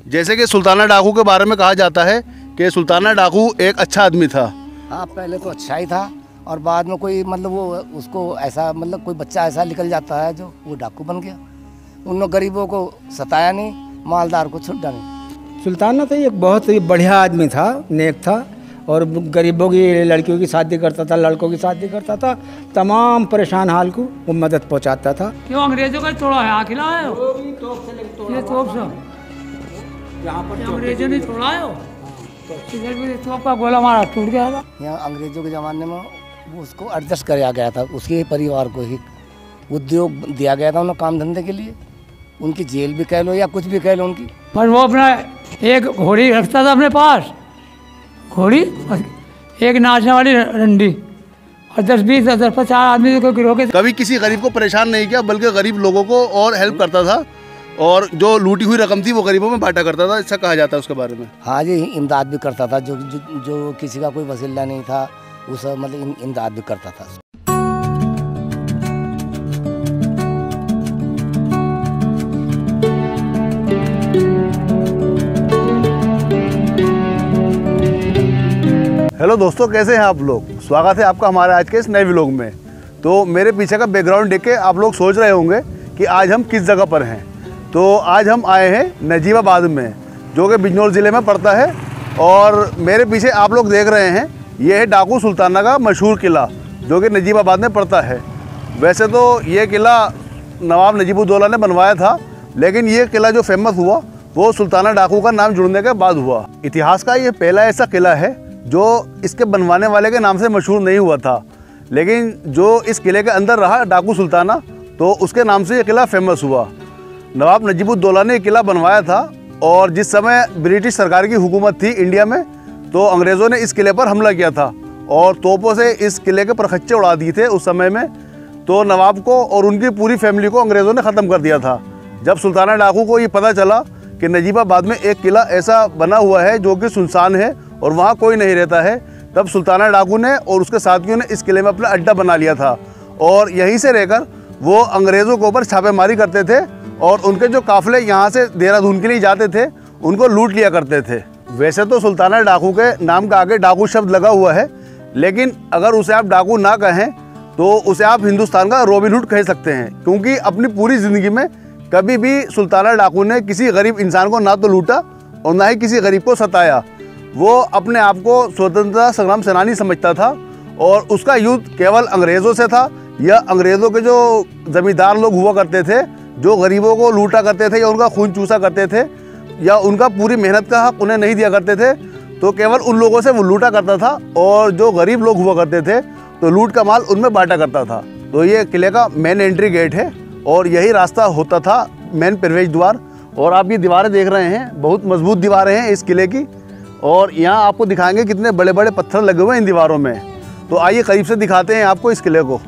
जैसे कि सुल्ताना डाकू के बारे में कहा जाता है कि सुल्ताना डाकू एक अच्छा आदमी था। हाँ, पहले तो अच्छा ही था और बाद में कोई मतलब वो उसको ऐसा मतलब कोई बच्चा ऐसा निकल जाता है जो वो डाकू बन गया। उन गरीबों को सताया नहीं, मालदार को छुड़ा नहीं। सुल्ताना तो एक बहुत ही बढ़िया आदमी था, नेक था और गरीबों की लड़कियों की शादी करता था, लड़कों की शादी करता था, तमाम परेशान हाल को वो मदद पहुंचाता था। क्यों अंग्रेजों का थोड़ा है आखिला है ये तोप से यहाँ पर अंग्रेजों ने छोड़ा है इधर भी तोप का गोला मारा टूट गया था। यहाँ अंग्रेजों के ज़माने में वो उसको एडजस्ट कराया गया था, उसके परिवार को ही उद्योग दिया गया था उन्हें काम धंधे के लिए। उनकी जेल भी कह लो या कुछ भी कह लो उनकी। पर वो अपना एक घोड़ी रखता था अपने पास, घोड़ी एक नाचने वाली रंडी और 10-20 10-50 आदमी को गिरोह के। कभी किसी गरीब को परेशान नहीं किया, बल्कि गरीब लोगों को और हेल्प करता था और जो लूटी हुई रकम थी वो गरीबों में बांटा करता था, ऐसा कहा जाता है उसके बारे में। हाँ जी, इमदाद भी करता था। जो किसी का कोई वसीला नहीं था उस मतलब इमदाद भी करता था। हेलो दोस्तों, कैसे हैं आप लोग? स्वागत है आपका हमारे आज के इस नए व्लॉग में। तो मेरे पीछे का बैकग्राउंड देख के आप लोग सोच रहे होंगे कि आज हम किस जगह पर हैं। तो आज हम आए हैं नजीबाबाद में, जो कि बिजनौर ज़िले में पड़ता है। और मेरे पीछे आप लोग देख रहे हैं, ये है डाकू सुल्ताना का मशहूर किला, जो कि नजीबाबाद में पड़ता है। वैसे तो ये किला नवाब नजीबुद्दौला ने बनवाया था, लेकिन ये किला जो फेमस हुआ वो सुल्ताना डाकू का नाम जुड़ने के बाद हुआ। इतिहास का ये पहला ऐसा किला है जो इसके बनवाने वाले के नाम से मशहूर नहीं हुआ था, लेकिन जो इस किले के अंदर रहा डाकू सुल्ताना, तो उसके नाम से ये किला फेमस हुआ। नवाब नजीबुद्दौला ने ये किला बनवाया था और जिस समय ब्रिटिश सरकार की हुकूमत थी इंडिया में, तो अंग्रेज़ों ने इस किले पर हमला किया था और तोपों से इस किले के परखच्चे उड़ा दिए थे उस समय में। तो नवाब को और उनकी पूरी फैमिली को अंग्रेज़ों ने ख़त्म कर दिया था। जब सुल्ताना डाकू को ये पता चला कि नजीबाबाद में एक किला ऐसा बना हुआ है जो कि सुनसान है और वहाँ कोई नहीं रहता है, तब सुल्ताना डाकू ने और उसके साथियों ने इस किले में अपना अड्डा बना लिया था और यहीं से रहकर वो अंग्रेज़ों के ऊपर छापेमारी करते थे और उनके जो काफ़िले यहाँ से देहरादून के लिए जाते थे उनको लूट लिया करते थे। वैसे तो सुल्ताना डाकू के नाम का आगे डाकू शब्द लगा हुआ है, लेकिन अगर उसे आप डाकू ना कहें तो उसे आप हिंदुस्तान का रॉबिन हुड कह सकते हैं, क्योंकि अपनी पूरी ज़िंदगी में कभी भी सुल्ताना डाकू ने किसी गरीब इंसान को ना तो लूटा और ना ही किसी गरीब को सताया। वो अपने आप को स्वतंत्रता संग्राम सेनानी समझता था और उसका युद्ध केवल अंग्रेज़ों से था या अंग्रेज़ों के जो ज़मींदार लोग हुआ करते थे, जो गरीबों को लूटा करते थे या उनका खून चूसा करते थे या उनका पूरी मेहनत का हक उन्हें नहीं दिया करते थे, तो केवल उन लोगों से वो लूटा करता था और जो गरीब लोग हुआ करते थे तो लूट का माल उनमें बांटा करता था। तो ये किले का मेन एंट्री गेट है और यही रास्ता होता था मेन प्रवेश द्वार। और आप ये दीवारें देख रहे हैं, बहुत मजबूत दीवारें हैं इस किले की और यहाँ आपको दिखाएंगे कितने बड़े बड़े पत्थर लगे हुए हैं इन दीवारों में। तो आइए करीब से दिखाते हैं आपको इस किले को।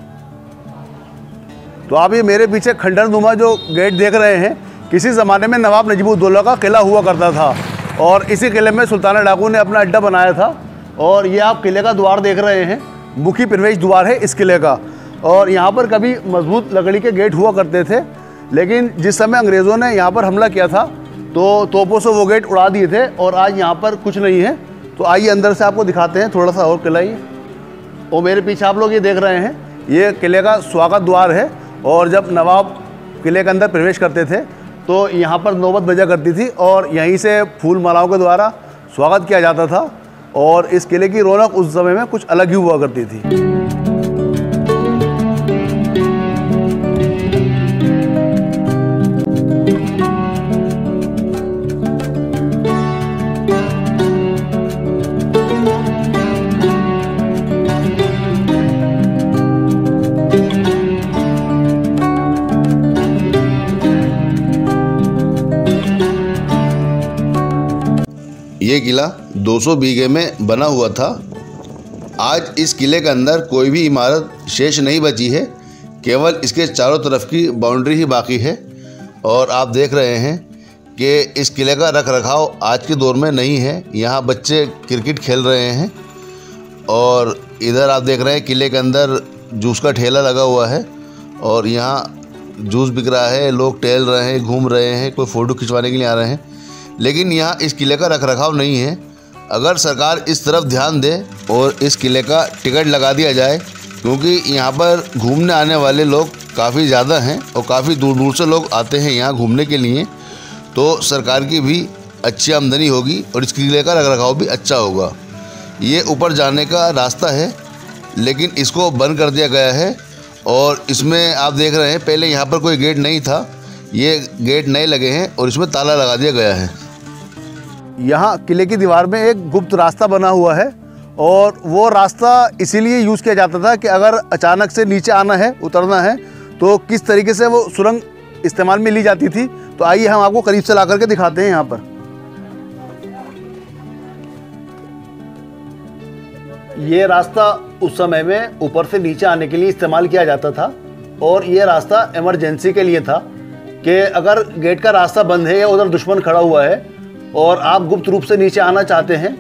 तो आप ये मेरे पीछे खंडरनुमा जो गेट देख रहे हैं, किसी ज़माने में नवाब नजीबुद्दौला का किला हुआ करता था और इसी किले में सुल्ताना डाकू ने अपना अड्डा बनाया था। और ये आप किले का द्वार देख रहे हैं, मुख्य प्रवेश द्वार है इस किले का। और यहाँ पर कभी मजबूत लकड़ी के गेट हुआ करते थे, लेकिन जिस समय अंग्रेज़ों ने यहाँ पर हमला किया था तो तोपों से वो गेट उड़ा दिए थे और आज यहाँ पर कुछ नहीं है। तो आइए अंदर से आपको दिखाते हैं थोड़ा सा और किला ही। और मेरे पीछे आप लोग ये देख रहे हैं, ये किले का स्वागत द्वार है और जब नवाब किले के अंदर प्रवेश करते थे तो यहाँ पर नौबत बजा करती थी और यहीं से फूल मालाओं के द्वारा स्वागत किया जाता था और इस किले की रौनक उस समय में कुछ अलग ही हुआ करती थी। ये किला 200 बीघे में बना हुआ था। आज इस किले के अंदर कोई भी इमारत शेष नहीं बची है, केवल इसके चारों तरफ की बाउंड्री ही बाकी है। और आप देख रहे हैं कि इस किले का रख रखाव आज के दौर में नहीं है। यहाँ बच्चे क्रिकेट खेल रहे हैं और इधर आप देख रहे हैं किले के अंदर जूस का ठेला लगा हुआ है और यहाँ जूस बिक रहा है, लोग टहल रहे हैं, घूम रहे हैं, कोई फ़ोटो खिंचवाने के लिए आ रहे हैं। लेकिन यहाँ इस किले का रखरखाव नहीं है। अगर सरकार इस तरफ ध्यान दे और इस किले का टिकट लगा दिया जाए, क्योंकि यहाँ पर घूमने आने वाले लोग काफ़ी ज़्यादा हैं और काफ़ी दूर दूर से लोग आते हैं यहाँ घूमने के लिए, तो सरकार की भी अच्छी आमदनी होगी और इस किले का रखरखाव भी अच्छा होगा। ये ऊपर जाने का रास्ता है, लेकिन इसको बंद कर दिया गया है और इसमें आप देख रहे हैं पहले यहाँ पर कोई गेट नहीं था, ये गेट नए लगे हैं और इसमें ताला लगा दिया गया है। यहाँ किले की दीवार में एक गुप्त रास्ता बना हुआ है और वो रास्ता इसीलिए यूज़ किया जाता था कि अगर अचानक से नीचे आना है, उतरना है, तो किस तरीके से वो सुरंग इस्तेमाल में ली जाती थी। तो आइए हम आपको करीब से ला करके दिखाते हैं। यहाँ पर ये रास्ता उस समय में ऊपर से नीचे आने के लिए इस्तेमाल किया जाता था और ये रास्ता इमरजेंसी के लिए था कि अगर गेट का रास्ता बंद है या उधर दुश्मन खड़ा हुआ है और आप गुप्त रूप से नीचे आना चाहते हैं,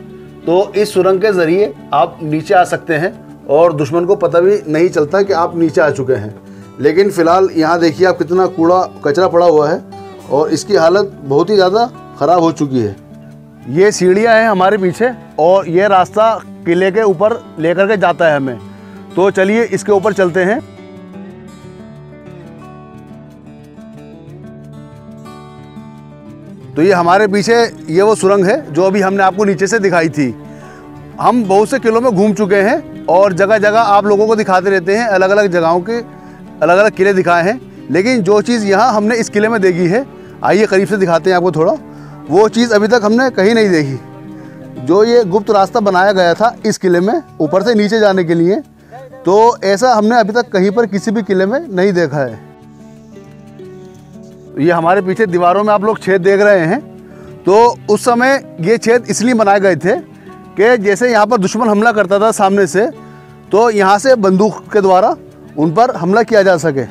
तो इस सुरंग के ज़रिए आप नीचे आ सकते हैं और दुश्मन को पता भी नहीं चलता कि आप नीचे आ चुके हैं। लेकिन फ़िलहाल यहाँ देखिए आप कितना कूड़ा कचरा पड़ा हुआ है और इसकी हालत बहुत ही ज़्यादा ख़राब हो चुकी है। ये सीढ़ियाँ हैं हमारे पीछे और ये रास्ता किले के ऊपर लेकर के जाता है हमें। तो चलिए इसके ऊपर चलते हैं। तो ये हमारे पीछे ये वो सुरंग है जो अभी हमने आपको नीचे से दिखाई थी। हम बहुत से किलों में घूम चुके हैं और जगह जगह आप लोगों को दिखाते रहते हैं, अलग अलग जगहों के अलग अलग किले दिखाए हैं, लेकिन जो चीज़ यहाँ हमने इस किले में देखी है, आइए करीब से दिखाते हैं आपको थोड़ा, वो चीज़ अभी तक हमने कहीं नहीं देखी। जो ये गुप्त रास्ता बनाया गया था इस किले में ऊपर से नीचे जाने के लिए, तो ऐसा हमने अभी तक कहीं पर किसी भी किले में नहीं देखा है। ये हमारे पीछे दीवारों में आप लोग छेद देख रहे हैं, तो उस समय ये छेद इसलिए बनाए गए थे कि जैसे यहाँ पर दुश्मन हमला करता था सामने से, तो यहाँ से बंदूक के द्वारा उन पर हमला किया जा सके।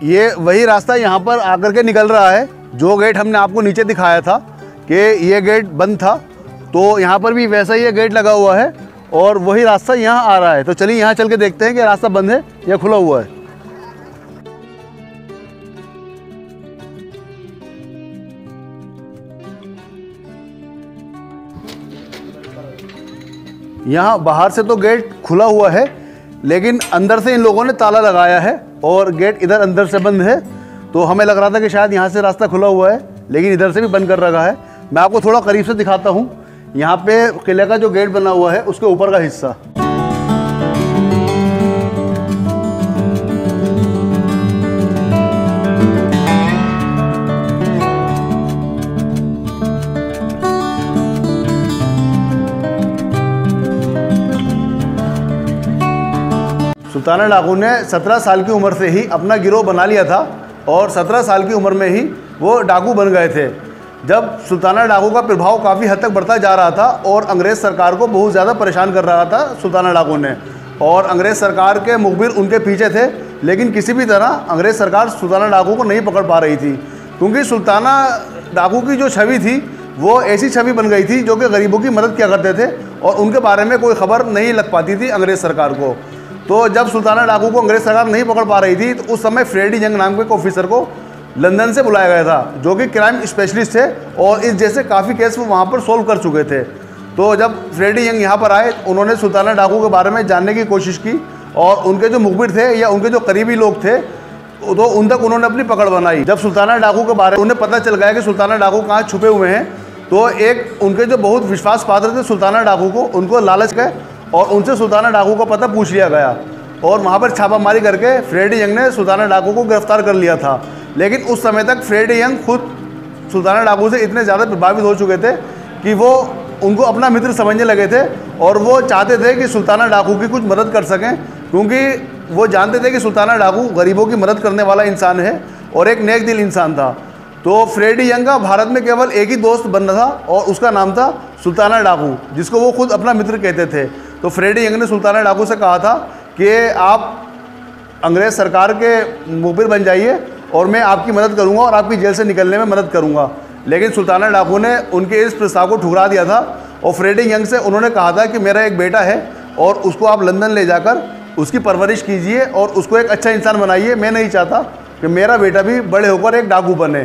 ये वही रास्ता यहाँ पर आकर के निकल रहा है। जो गेट हमने आपको नीचे दिखाया था कि ये गेट बंद था, तो यहाँ पर भी वैसा ही ये गेट लगा हुआ है और वही रास्ता यहाँ आ रहा है। तो चलिए यहाँ चल के देखते हैं कि रास्ता बंद है या खुला हुआ है। यहाँ बाहर से तो गेट खुला हुआ है, लेकिन अंदर से इन लोगों ने ताला लगाया है और गेट इधर अंदर से बंद है। तो हमें लग रहा था कि शायद यहाँ से रास्ता खुला हुआ है, लेकिन इधर से भी बंद कर रखा है। मैं आपको थोड़ा करीब से दिखाता हूँ। यहाँ पे किले का जो गेट बना हुआ है उसके ऊपर का हिस्सा, सुल्ताना डाकू ने 17 साल की उम्र से ही अपना गिरोह बना लिया था और 17 साल की उम्र में ही वो डाकू बन गए थे। जब सुल्ताना डाकू का प्रभाव काफ़ी हद तक बढ़ता जा रहा था और अंग्रेज़ सरकार को बहुत ज़्यादा परेशान कर रहा था सुल्ताना डाकू ने, और अंग्रेज़ सरकार के मुखबिर उनके पीछे थे, लेकिन किसी भी तरह अंग्रेज़ सरकार सुल्ताना डाकू को नहीं पकड़ पा रही थी, क्योंकि सुल्ताना डाकू की जो छवि थी वो ऐसी छवि बन गई थी जो कि गरीबों की मदद किया करते थे और उनके बारे में कोई खबर नहीं लग पाती थी अंग्रेज़ सरकार को। तो जब सुल्ताना डाकू को अंग्रेज़ सरकार नहीं पकड़ पा रही थी, तो उस समय फ्रेडी यंग नाम के एक ऑफिसर को लंदन से बुलाया गया था, जो कि क्राइम स्पेशलिस्ट थे और इस जैसे काफ़ी केस वो वहाँ पर सोल्व कर चुके थे। तो जब फ्रेडी यंग यहाँ पर आए, उन्होंने सुल्ताना डाकू के बारे में जानने की कोशिश की और उनके जो मुखबिर थे या उनके जो करीबी लोग थे, तो उन तक उन्होंने अपनी पकड़ बनाई। जब सुल्ताना डाकू के बारे में उन्हें पता चल गया कि सुल्ताना डाकू कहाँ छुपे हुए हैं, तो एक उनके जो बहुत विश्वास पात्र थे सुल्ताना डाकू को, उनको लालच गए और उनसे सुल्ताना डाकू का पता पूछ लिया गया और वहाँ पर छापामारी करके फ्रेडी यंग ने सुल्ताना डाकू को गिरफ्तार कर लिया था। लेकिन उस समय तक फ्रेडी यंग खुद सुल्ताना डाकू से इतने ज़्यादा प्रभावित हो चुके थे कि वो उनको अपना मित्र समझने लगे थे और वो चाहते थे कि सुल्ताना डाकू की कुछ मदद कर सकें, क्योंकि वो जानते थे कि सुल्ताना डाकू गरीबों की मदद करने वाला इंसान है और एक नेक दिल इंसान था। तो फ्रेडी यंग का भारत में केवल एक ही दोस्त बन रहा था और उसका नाम था सुल्ताना डाकू, जिसको वो खुद अपना मित्र कहते थे। तो फ्रेडी यंग ने सुल्ताना डाकू से कहा था कि आप अंग्रेज़ सरकार के मुखबिर बन जाइए और मैं आपकी मदद करूंगा और आपकी जेल से निकलने में मदद करूंगा। लेकिन सुल्ताना डाकू ने उनके इस प्रस्ताव को ठुकरा दिया था और फ्रेडी यंग से उन्होंने कहा था कि मेरा एक बेटा है और उसको आप लंदन ले जाकर उसकी परवरिश कीजिए और उसको एक अच्छा इंसान बनाइए। मैं नहीं चाहता कि मेरा बेटा भी बड़े होकर एक डाकू बने।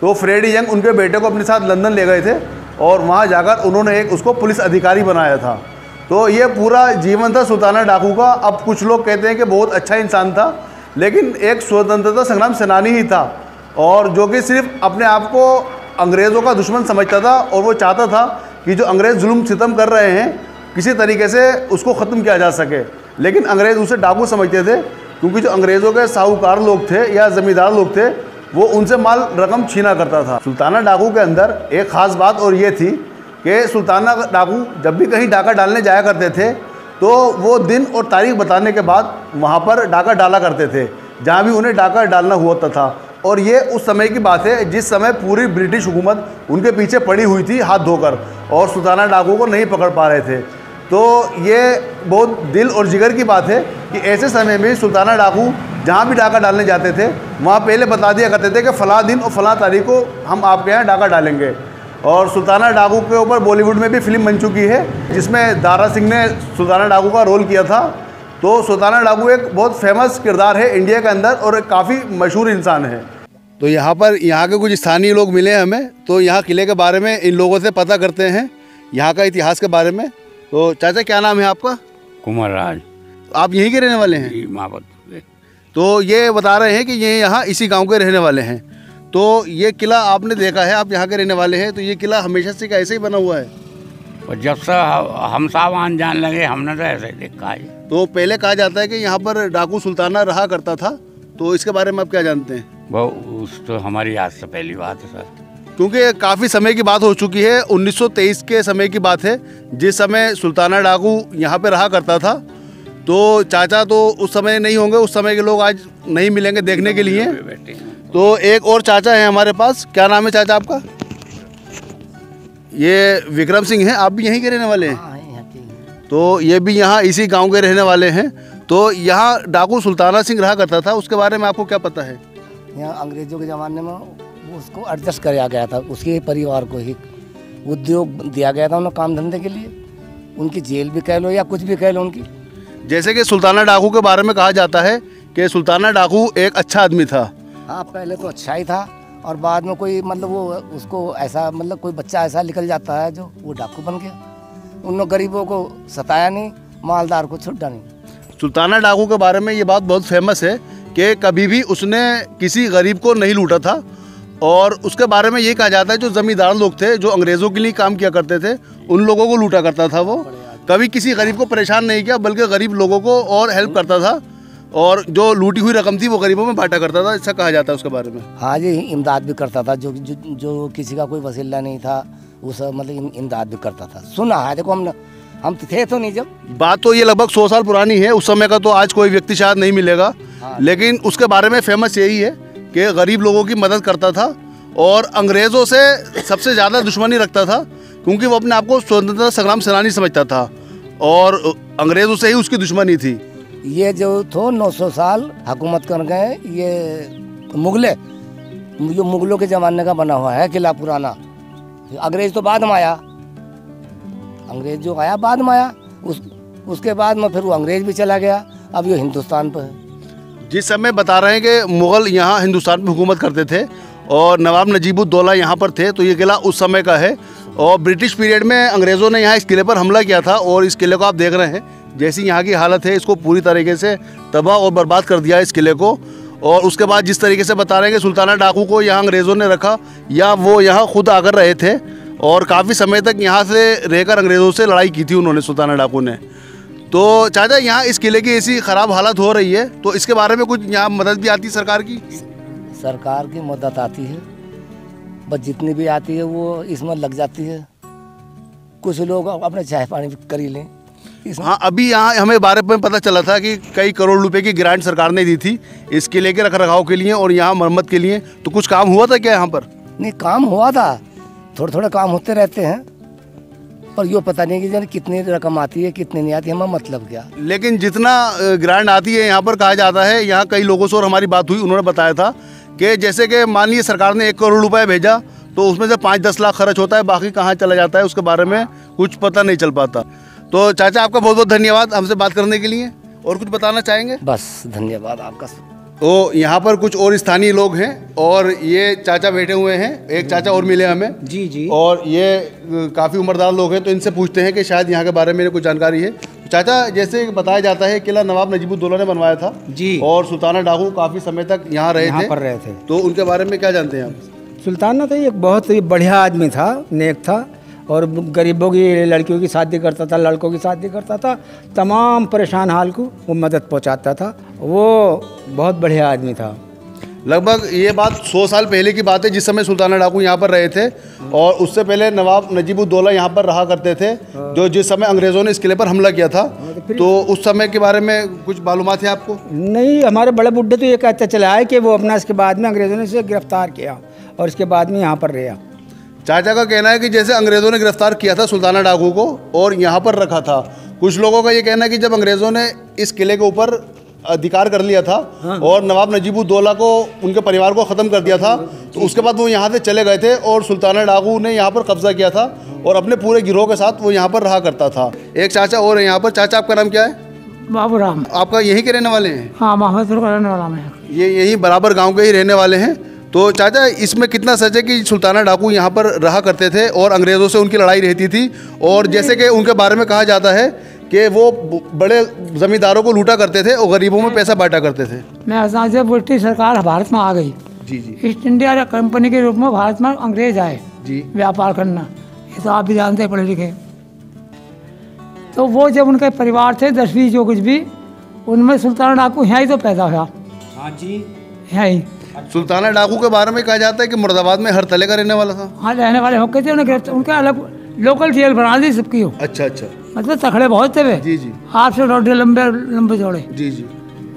तो फ्रेडी यंग उनके बेटे को अपने साथ लंदन ले गए थे और वहाँ जाकर उन्होंने एक उसको पुलिस अधिकारी बनाया था। तो ये पूरा जीवन था सुल्ताना डाकू का। अब कुछ लोग कहते हैं कि बहुत अच्छा इंसान था, लेकिन एक स्वतंत्रता संग्राम सेनानी ही था और जो कि सिर्फ अपने आप को अंग्रेज़ों का दुश्मन समझता था और वो चाहता था कि जो अंग्रेज़ जुल्म सितम कर रहे हैं किसी तरीके से उसको ख़त्म किया जा सके। लेकिन अंग्रेज़ उसे डाकू समझते थे, क्योंकि जो अंग्रेज़ों के साहूकार लोग थे या ज़मींदार लोग थे वो उनसे माल रकम छीना करता था। सुल्ताना डाकू के अंदर एक ख़ास बात और ये थी कि सुल्ताना डाकू जब भी कहीं डाका डालने जाया करते थे तो वो दिन और तारीख बताने के बाद वहाँ पर डाका डाला करते थे जहाँ भी उन्हें डाका डालना हुआ था। और ये उस समय की बात है जिस समय पूरी ब्रिटिश हुकूमत उनके पीछे पड़ी हुई थी हाथ धोकर और सुल्ताना डाकू को नहीं पकड़ पा रहे थे। तो ये बहुत दिल और जिगर की बात है कि ऐसे समय में सुल्ताना डाकू जहाँ भी डाका डालने जाते थे वहाँ पहले बता दिया करते थे कि फ़लाँ दिन और फ़लाँ तारीख को हम आपके यहाँ डाका डालेंगे। और सुल्ताना डाकू के ऊपर बॉलीवुड में भी फिल्म बन चुकी है जिसमें दारा सिंह ने सुल्ताना डाकू का रोल किया था। तो सुल्ताना डाकू एक बहुत फेमस किरदार है इंडिया के अंदर और एक काफ़ी मशहूर इंसान है। तो यहाँ के कुछ स्थानीय लोग मिले हमें, तो यहाँ किले के बारे में इन लोगों से पता करते हैं, यहाँ का इतिहास के बारे में। तो चाचा क्या नाम है आपका? कुमार राज। आप यहीं के रहने वाले हैं? महाबत। तो ये बता रहे हैं कि ये यहाँ इसी गांव के रहने वाले हैं। तो ये किला आपने देखा है, आप यहाँ के रहने वाले हैं, तो ये किला हमेशा से ऐसे ही बना हुआ है? और जब से हम साहब आन जान लगे हमने तो ऐसे देखा है। तो पहले कहा जाता है कि यहाँ पर डाकू सुल्ताना रहा करता था, तो इसके बारे में आप क्या जानते हैं? वो उस तो हमारी आज से पहली बात है सर, क्योंकि काफ़ी समय की बात हो चुकी है। 1923 के समय की बात है जिस समय सुल्ताना डाकू यहाँ पे रहा करता था। तो चाचा तो उस समय नहीं होंगे, उस समय के लोग आज नहीं मिलेंगे देखने के लिए। तो एक और चाचा है हमारे पास। क्या नाम है चाचा आपका? ये विक्रम सिंह हैं। आप भी यहीं के रहने वाले हैं? तो ये भी यहाँ इसी गांव के रहने वाले हैं। तो यहाँ डाकू सुल्ताना सिंह रहा करता था, उसके बारे में आपको क्या पता है? यहाँ अंग्रेज़ों के ज़माने में उसको एडजस्ट कराया गया था, उसके परिवार को ही उद्योग दिया गया था उन्हें काम धंधे के लिए। उनकी जेल भी कह लो या कुछ भी कह लो उनकी। जैसे कि सुल्ताना डाकू के बारे में कहा जाता है कि सुल्ताना डाकू एक अच्छा आदमी था। हाँ, पहले तो अच्छा ही था और बाद में कोई मतलब वो उसको ऐसा मतलब कोई बच्चा ऐसा निकल जाता है जो वो डाकू बन गया। उन गरीबों को सताया नहीं, मालदार को छुट्टा नहीं। सुल्ताना डाकू के बारे में ये बात बहुत फेमस है कि कभी भी उसने किसी गरीब को नहीं लूटा था। और उसके बारे में ये कहा जाता है जो ज़मींदार लोग थे जो अंग्रेज़ों के लिए काम किया करते थे उन लोगों को लूटा करता था। वो कभी किसी गरीब को परेशान नहीं किया बल्कि गरीब लोगों को और हेल्प करता था और जो लूटी हुई रकम थी वो गरीबों में बांटा करता था, ऐसा कहा जाता है उसके बारे में। हाँ जी, इमदाद भी करता था। जो किसी का कोई वसीला नहीं था वो सब मतलब इमदाद भी करता था। सुना है, देखो हम थे तो नहीं, जब बात तो ये लगभग 100 साल पुरानी है, उस समय का तो आज कोई व्यक्ति शायद नहीं मिलेगा। लेकिन उसके बारे में फेमस यही है कि गरीब लोगों की मदद करता था और अंग्रेज़ों से सबसे ज़्यादा दुश्मनी रखता था क्योंकि वो अपने आप को स्वतंत्रता संग्राम सेनानी समझता था और अंग्रेज़ों से ही उसकी दुश्मनी थी। ये जो थो 900 साल हुकूमत कर गए, ये मुगलों के ज़माने का बना हुआ है किला पुराना। अंग्रेज़ तो बाद में आया, अंग्रेज़ जो आया बाद में आया, उसके बाद में फिर वो अंग्रेज़ भी चला गया। अब ये हिंदुस्तान पर है। जिस समय बता रहे हैं कि मुग़ल यहाँ हिंदुस्तान में हुकूमत करते थे और नवाब नजीबुद्दौला यहाँ पर थे, तो ये किला उस समय का है। और ब्रिटिश पीरियड में अंग्रेज़ों ने यहाँ इस किले पर हमला किया था और इस किले को आप देख रहे हैं जैसी यहाँ की हालत है, इसको पूरी तरीके से तबाह और बर्बाद कर दिया इस किले को। और उसके बाद जिस तरीके से बता रहे हैं कि सुल्ताना डाकू को यहाँ अंग्रेज़ों ने रखा या वो यहाँ खुद आकर रहे थे और काफ़ी समय तक यहाँ से रहकर अंग्रेज़ों से लड़ाई की थी उन्होंने, सुल्ताना डाकू ने। तो चाचा यहाँ इस किले की ऐसी ख़राब हालत हो रही है, तो इसके बारे में कुछ यहाँ मदद भी आती है सरकार की? सरकार की मदद आती है, बस जितनी भी आती है वो इसमें लग जाती है। कुछ लोग अपने चाय पानी कर ही लें। हाँ, अभी यहाँ हमें बारे में पता चला था कि कई करोड़ रुपए की ग्रांट सरकार ने दी थी इस किले के रखरखाव के लिए और यहाँ मरम्मत के लिए। तो कुछ काम हुआ था क्या यहाँ पर? नहीं, काम हुआ था, थोड़े थोड़े काम होते रहते हैं, पर यो पता नहीं कि कितनी रकम आती है कितनी नहीं आती, हमें मतलब क्या। लेकिन जितना ग्रांट आती है यहाँ पर कहा जाता है, यहाँ कई लोगों से और हमारी बात हुई, उन्होंने बताया था कि जैसे कि मान लीजिए सरकार ने 1 करोड़ रुपए भेजा तो उसमें से 5-10 लाख खर्च होता है, बाकी कहाँ चला जाता है उसके बारे में कुछ पता नहीं चल पाता। तो चाचा आपका बहुत बहुत धन्यवाद हमसे बात करने के लिए। और कुछ बताना चाहेंगे? बस धन्यवाद आपका। तो यहाँ पर कुछ और स्थानीय लोग हैं और ये चाचा बैठे हुए हैं, एक चाचा और मिले हमें। जी जी। और ये काफ़ी उम्रदार लोग हैं, तो इनसे पूछते हैं कि शायद यहाँ के बारे में कुछ जानकारी है। चाचा, जैसे बताया जाता है किला नवाब नजीबुद्दौला ने बनवाया था जी, और सुल्ताना डाकू काफ़ी समय तक यहाँ रहे थे, तो उनके बारे में क्या जानते हैं आप? सुल्ताना तो एक बहुत ही बढ़िया आदमी था, नेक था, और गरीबों की लड़कियों की शादी करता था, लड़कों की शादी करता था, तमाम परेशान हाल को वो मदद पहुंचाता था। वो बहुत बढ़िया आदमी था। लगभग ये बात 100 साल पहले की बात है, जिस समय सुल्ताना डाकू यहाँ पर रहे थे। और उससे पहले नवाब नजीबुद्दौला यहाँ पर रहा करते थे, जो जिस समय अंग्रेज़ों ने इस किले पर हमला किया था। तो उस समय के बारे में कुछ मालूमात है आपको? नहीं, हमारे बड़े बुड्ढे तो ये कहते चला है कि वो अपना इसके बाद में अंग्रेज़ों ने इसे गिरफ्तार किया और इसके बाद में यहाँ पर रहा। चाचा का कहना है कि जैसे अंग्रेज़ों ने गिरफ्तार किया था सुल्ताना डाकू को और यहाँ पर रखा था, कुछ लोगों का ये कहना है कि जब अंग्रेज़ों ने इस किले के ऊपर अधिकार कर लिया था और नवाब नजीबुद्दौला को, उनके परिवार को ख़त्म कर दिया था, तो उसके बाद वो यहाँ से चले गए थे और सुल्ताना डाकू ने यहाँ पर कब्जा किया था और अपने पूरे गिरोह के साथ वो यहाँ पर रहा करता था। एक चाचा और है यहाँ पर। चाचा, आपका नाम क्या है? बाबूराम। आपका यहीं के रहने वाले हैं? हाँ, मोहम्मदपुर का रहने वाला मैं। ये यहीं बराबर गाँव के ही रहने वाले हैं। तो चाचा, इसमें कितना सच है कि सुल्ताना डाकू यहाँ पर रहा करते थे और अंग्रेज़ों से उनकी लड़ाई रहती थी, और जैसे कि उनके बारे में कहा जाता है कि वो बड़े ज़मींदारों को लूटा करते थे और गरीबों में पैसा बांटा करते थे? मैं जब ब्रिटिश सरकार भारत में आ गई, जी जी, ईस्ट इंडिया कंपनी के रूप में भारत में अंग्रेज आए जी, व्यापार करना, ये तो आप भी जानते हैं, पढ़े लिखे। तो वो जब उनके परिवार थे 10-20 जो कुछ भी, उनमें सुल्ताना डाकू यहाँ ही तो पैदा हुआ। हाँ जी, यहाँ ही। सुल्ताना डाकू के बारे में कहा जाता है कि मुर्दाबाद में हर तले का रहने वाला था। हाँ, रहने वाले होके थे, उन्हें गिरफ्तार, उनका अलग लोकल जेल बना दी सबकी हो। अच्छा अच्छा, मतलब तखड़े बहुत थे वे। जी जी, आपसे रोडे लंबे लंबे जोड़े। जी जी,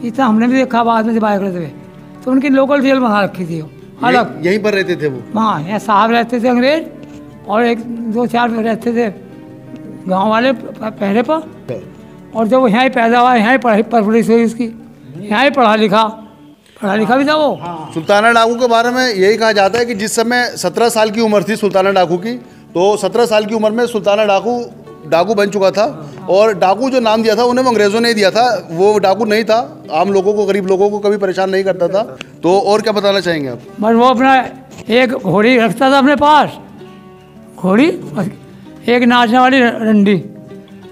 इतना हमने भी देखा बाद में जब आए करते थे, तो उनकी लोकल जेल बना रखी थी वो अलग। यहीं पर रहते थे वो? हाँ, यहाँ साहब रहते थे अंग्रेज, और 1-2-4 रहते थे गांव वाले पहरे पर। और जब वो यहाँ ही पैदा हुआ, यहाँ ही पढ़ाई परवरिश हुई इसकी, यहाँ ही पढ़ा लिखा भी था वो। सुल्ताना डाकू के बारे में यही कहा जाता है कि जिस समय 17 साल की उम्र थी सुल्ताना डाकू की, तो 17 साल की उम्र में सुल्ताना डाकू बन चुका था। और डाकू जो नाम दिया था उन्हें अंग्रेज़ों ने दिया था, वो डाकू नहीं था, आम लोगों को, गरीब लोगों को कभी परेशान नहीं करता था। तो और क्या बताना चाहेंगे आप? बस वो अपना एक घोड़ी रखता था अपने पास, घोड़ी, एक नाचने वाली रंडी,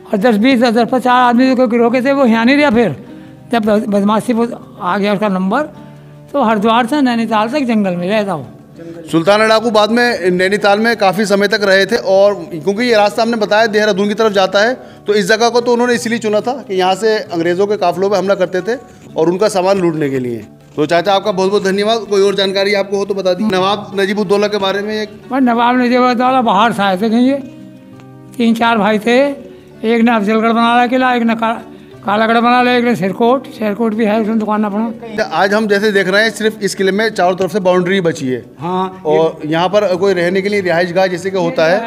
और 10-20 10-50 आदमी को गिरोह के थे। वो यहाँ नहीं रहा, फिर जब बदमाशी आ गया उसका नंबर, तो हरिद्वार से नैनीताल तक जंगल में रहता वो। सुल्ताना डाकू बाद में नैनीताल में काफ़ी समय तक रहे थे, और क्योंकि ये रास्ता हमने बताया देहरादून की तरफ जाता है, तो इस जगह को तो उन्होंने इसलिए चुना था कि यहाँ से अंग्रेज़ों के काफिलों पे हमला करते थे और उनका सामान लूटने के लिए। तो चाचा, आपका बहुत बहुत धन्यवाद। कोई और जानकारी आपको हो तो बता दी। नवाब नजीबुद्दौला के बारे में एक? नवाब नजीबुद्दौला बाहर से आए थे कहीं, 3-4 भाई थे। एक ने अफजलगढ़ बना लिया किला, एक ने कालागढ़ बना लिया, एक ने शेरकोट भी है, उसमें दुकान अपना। आज हम जैसे देख रहे हैं सिर्फ इस किले में चारों तरफ से बाउंड्री बची है। हाँ, और यहाँ पर कोई रहने के लिए रिहाइश गाह जैसे कि होता है।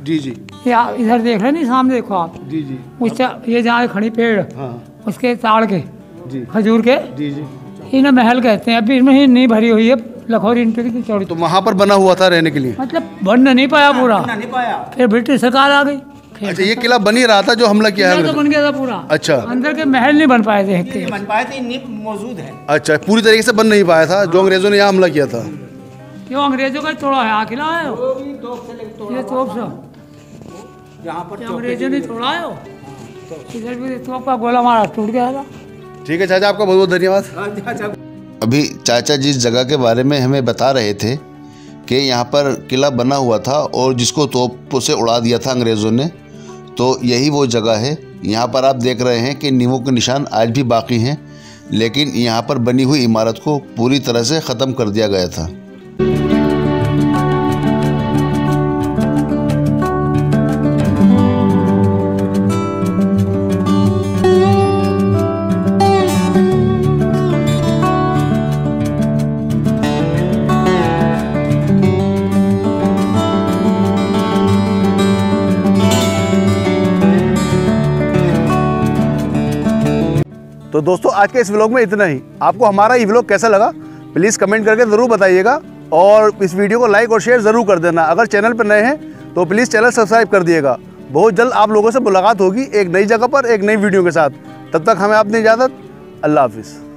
जी जी, ये इधर देख रहे नहीं, सामने देखो आप। जी जी, उससे ये जहाँ खड़ी पेड़, हाँ, उसके ताड़ के, जी, खजूर के, जी जी, इन्हें महल कहते हैं। अभी इसमें ही नहीं भरी हुई है, लखौरी इंटर की चौड़ी। तो वहाँ पर बना हुआ था रहने के लिए? मतलब बन नहीं पाया पूरा, नहीं पाया। फिर ब्रिटिश सरकार आ गई। अच्छा, ये किला बन ही रहा था जो हमला किया है? तो बन गया था पूरा। अच्छा, अंदर के महल नहीं बन पाए थे, बन पाए थे, नींव मौजूद है। अच्छा, पूरी तरीके से बन नहीं पाया था जो अंग्रेजों ने यहाँ हमला किया था। क्यों अंग्रेजों का तोड़ा है, किला है ये तोप से, यहाँ पर अंग्रेजों ने तोड़ा है, इधर भी तोप का गोला मारा, टूट गया था। ठीक है चाचा, आपका बहुत बहुत धन्यवाद। अभी चाचा जिस जगह के बारे में हमें बता रहे थे कि यहाँ पर किला बना हुआ था और जिसको तोप से उड़ा दिया था अंग्रेज़ों ने, तो यही वो जगह है। यहाँ पर आप देख रहे हैं कि नींवों के निशान आज भी बाकी हैं, लेकिन यहाँ पर बनी हुई इमारत को पूरी तरह से ख़त्म कर दिया गया था। तो दोस्तों, आज के इस व्लॉग में इतना ही। आपको हमारा ये व्लॉग कैसा लगा प्लीज़ कमेंट करके ज़रूर बताइएगा। और इस वीडियो को लाइक और शेयर ज़रूर कर देना। अगर चैनल पर नए हैं तो प्लीज़ चैनल सब्सक्राइब कर दिएगा। बहुत जल्द आप लोगों से मुलाकात होगी एक नई जगह पर एक नई वीडियो के साथ। तब तक हमें अपनी इजाज़त। अल्लाह हाफिज़।